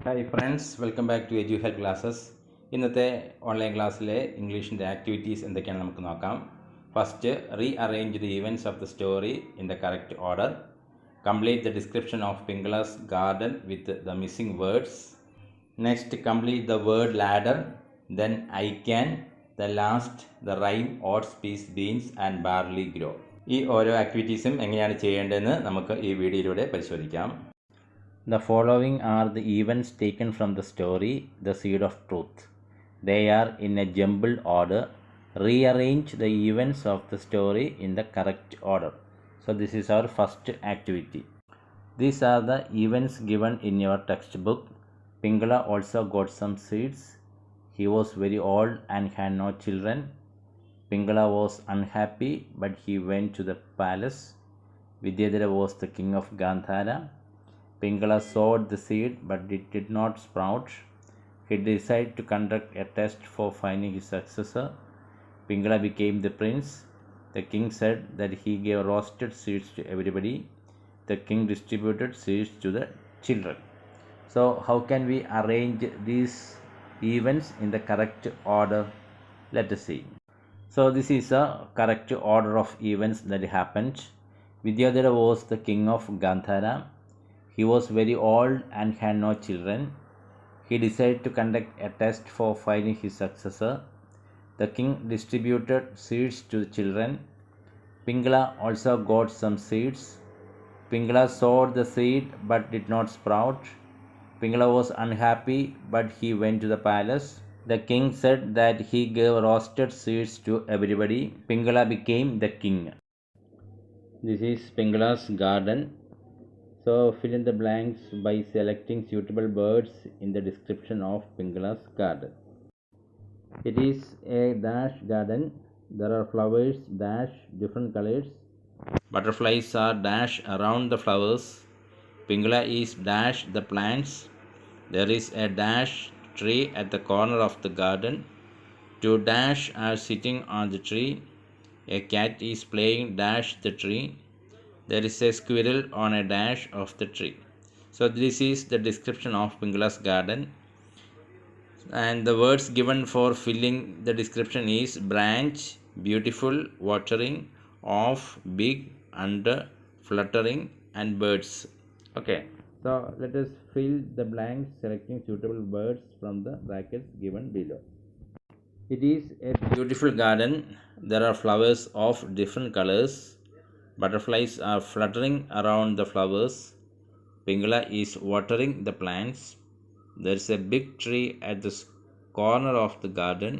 Hi friends, welcome back to Edu Help classes. ഇന്നത്തെ online ക്ലാസ്സിലെ ഇംഗ്ലീഷിൻ്റെ ആക്ടിവിറ്റീസ് എന്തൊക്കെയാണ് നമുക്ക് നോക്കാം. First, rearrange the events of the story in the correct order. Complete the description of Pingla's garden with the missing words. Next, complete the word ladder. Then I can. The last, the rhyme, oats, peas, beans and barley grow. ഈ ഓരോ ആക്ടിവിറ്റീസും എങ്ങനെയാണ് ചെയ്യേണ്ടതെന്ന് നമുക്ക് ഈ വീഡിയോയിലൂടെ പരിശോധിക്കാം. The following are the events taken from the story The Seed of Truth. They are in a jumbled order. Rearrange the events of the story in the correct order. So this is our first activity. These are the events given in your textbook. Pingala also got some seeds. He was very old and had no children. Pingala was unhappy, but he went to the palace. Vidyadhara was the king of Gandhara. Pingala sowed the seed, but it did not sprout. He decided to conduct a test for finding his successor. Pingala became the prince. The king said that he gave roasted seeds to everybody. The king distributed seeds to the children. So, how can we arrange these events in the correct order? Let us see. So, this is a correct order of events that happened. Vidyadhara was the king of Gandhara. He was very old and had no children. He decided to conduct a test for finding his successor. The king distributed seeds to the children. Pingala also got some seeds. Pingala sowed the seed but did not sprout. Pingala was unhappy, but he went to the palace. The king said that he gave roasted seeds to everybody. Pingala became the king. This is Pingala's garden. So fill in the blanks by selecting suitable birds in the description of Pingala's garden. It is a dash garden. There are flowers dash different colors. Butterflies are dash around the flowers. Pingala is dash the plants. There is a dash tree at the corner of the garden. Two dash are sitting on the tree. A cat is playing dash the tree. There is a squirrel on a dash of the tree. So this is the description of Pingala's garden. And the words given for filling the description is branch, beautiful, watering, off, big, under, fluttering and birds. Okay. So let us fill the blanks selecting suitable birds from the brackets given below. It is a beautiful garden. There are flowers of different colors. Butterflies are fluttering around the flowers. Pingala is watering the plants. There is a big tree at the corner of the garden.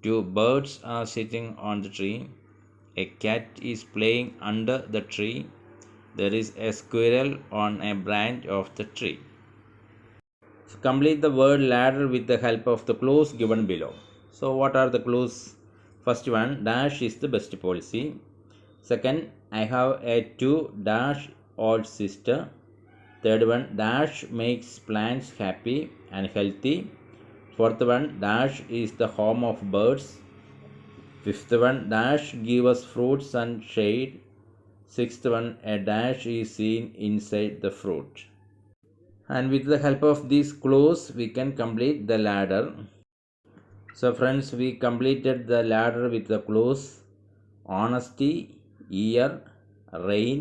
Two birds are sitting on the tree. A cat is playing under the tree. There is a squirrel on a branch of the tree. So complete the word ladder with the help of the clues given below. So what are the clues? First one, dash is the best policy. Second, I have a 2 dash old sister. Third one, dash makes plants happy and healthy. Fourth one, dash is the home of birds. Fifth one, dash give us fruits and shade. Sixth one, a dash is seen inside the fruit. And with the help of these clues, we can complete the ladder. So friends, we completed the ladder with the clues: honesty, ear, rain,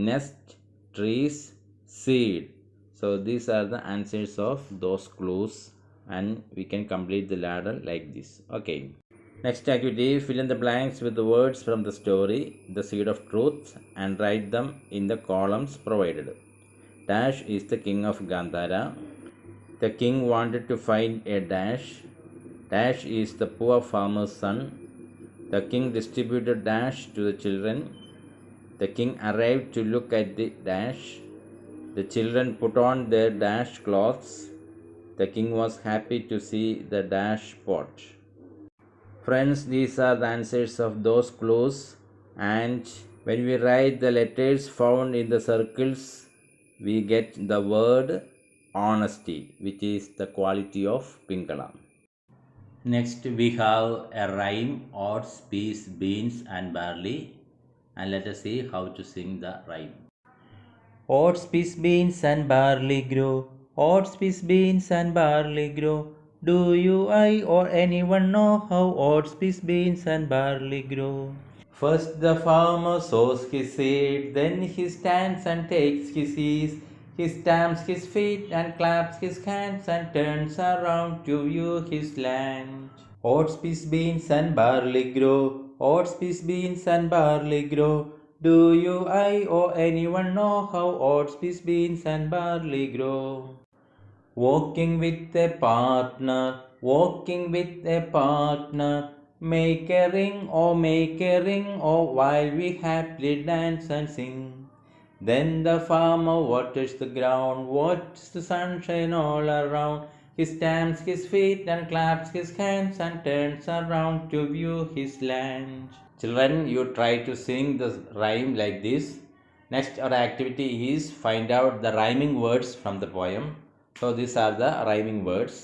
nest, trees, seed. So these are the answers of those clues, and we can complete the ladder like this. Okay. Next activity, fill in the blanks with the words from the story The Seed of Truth and write them in the columns provided. Dash is the king of Gandhara. The king wanted to find a dash. Dash is the poor farmer's son. The king distributed dash to the children. The king arrived to look at the dash. The children put on their dash clothes. The king was happy to see the dash pot. Friends, these are the answers of those clues. And when we write the letters found in the circles, we get the word honesty, which is the quality of Pingala. Next, we have a rhyme: oats, peas, beans and barley. And let us see how to sing the rhyme. Oats, peas, beans and barley grow. Oats, peas, beans and barley grow. Do you, I or anyone know how oats, peas, beans and barley grow? First the farmer sows his seed, then he stands and takes his ease. He stamps his feet and claps his hands and turns around to view his land. Oats, peas, beans and barley grow. Oats, peas, beans and barley grow. Do you, I or anyone know how oats, peas, beans and barley grow? Walking with a partner, walking with a partner. Make a ring, while we happily dance and sing. Then the farmer waters the ground, watches the sunshine all around. He stamps his feet and claps his hands and turns around to view his land. Children, you try to sing the rhyme like this. Next, our activity is find out the rhyming words from the poem. So these are the rhyming words.